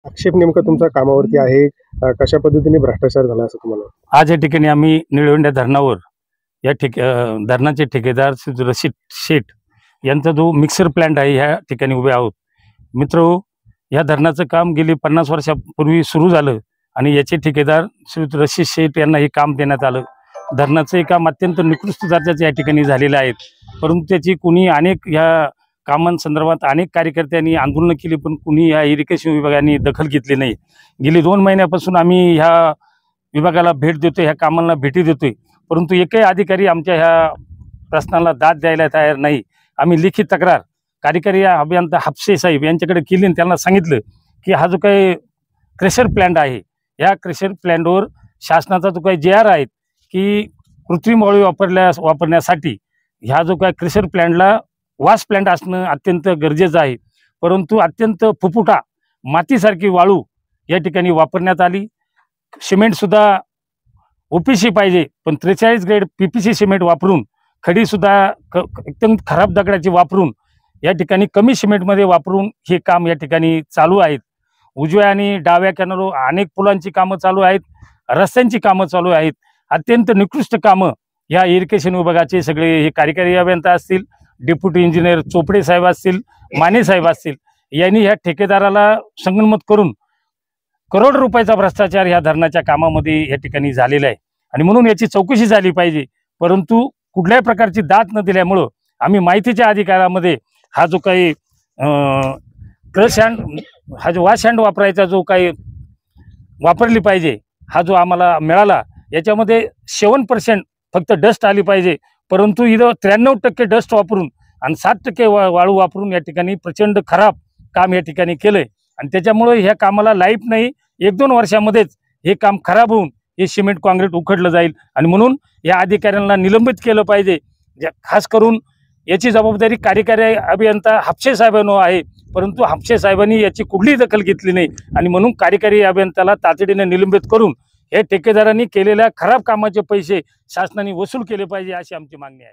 आक्षेप नेमका तुमचा कामावरती आहे? कशा पद्धतीने भ्रष्टाचार झाला असं तुम्हाला वाटतं? आज या ठिकाणी आम्ही निळवंड्या धरणावर या धरणाचे ठेकेदार श्री रशीद शेठ यांचा जो मिक्सर प्लांट आहे ह्या ठिकाणी उभे आहोत. मित्रहो, या धरणाचं काम गेली 50 वर्षापूर्वी सुरू झालं आणि याचे ठेकेदार श्री रशीद शेठ यांना हे काम देण्यात आलं. धरणाचं काम अत्यंत निकृष्ट दर्जाचे या ठिकाणी झालेले आहेत, परंतु त्याची कुणी अनेक ह्या कामांसंदर्भात अनेक कार्यकर्त्यांनी आंदोलन केली, पण कुणी या इरिगेशन विभागाने दखल घेतली नाही. गेली 2 महिन्यापासून आम्ही ह्या विभागाला भेट देतोय, ह्या कामांना भेटी देतोय, परंतु एकही अधिकारी आमच्या ह्या प्रश्नाला दाद द्यायला तयार नाही. आम्ही लिखित तक्रार कार्यकारी अभियंता हापसे साहेब यांच्याकडे केली आणि त्यांना सांगितलं की हा जो काही क्रेशर प्लांट आहे, या क्रेशर प्लांटवर शासनाचा जो काही JR आहे की कृत्रिम वाळू वापरण्यासाठी ह्या जो काही क्रेशर प्लांटला वास प्लांट असणं अत्यंत गरजेचं आहे, परंतु अत्यंत फुफुटा मातीसारखी वाळू या ठिकाणी वापरण्यात आली. सिमेंटसुद्धा OPC पाहिजे, पण 43 ग्रेड PPC सिमेंट वापरून खडीसुद्धा एकदम खराब दगडाची वापरून या ठिकाणी कमी सिमेंटमध्ये वापरून हे काम या ठिकाणी चालू आहेत. उजव्या आणि डाव्या किनाऱ्यावर अनेक पुलांची कामं चालू आहेत, रस्त्यांची कामं चालू आहेत. अत्यंत निकृष्ट कामं या इरिगेशन विभागाचे सगळे हे कार्यकारी अभियंता असतील, डेप्युटी इंजिनियर चोपडे साहेब असतील, माने साहेब असतील, यांनी ह्या ठेकेदाराला संगनमत करून करोड रुपयाचा भ्रष्टाचार ह्या धरणाच्या कामामध्ये या ठिकाणी झालेला आहे आणि म्हणून याची चौकशी झाली पाहिजे. परंतु कुठल्याही प्रकारची दाद न दिल्यामुळं आम्ही माहितीच्या अधिकारामध्ये हा जो काही क्रश हँड, हा जो वॉश हँड वापरायचा जो काही वापरली पाहिजे, हा जो आम्हाला मिळाला, याच्यामध्ये 7% फक्त डस्ट आली पाहिजे, परंतु इथं 93% डस्ट वापरून आणि 7% वाळू वापरून या ठिकाणी प्रचंड खराब काम या ठिकाणी केलंय आणि त्याच्यामुळे ह्या कामाला लाईफ नाही. 1-2 वर्षामध्येच हे काम खराब होऊन हे सिमेंट काँक्रीट उखडलं जाईल आणि म्हणून या अधिकाऱ्यांना निलंबित केलं पाहिजे. खास करून याची जबाबदारी कार्यकारी अभियंता हापसे साहेबांवर आहे, परंतु हापसे साहेबांनी याची कुठलीही दखल घेतली नाही आणि म्हणून कार्यकारी अभियंत्याला तातडीने निलंबित करून हे ठेकेदारांनी केलेल्या खराब कामाचे पैसे शासनाने वसूल केले पाहिजे, अशी आमची मागणी आहे.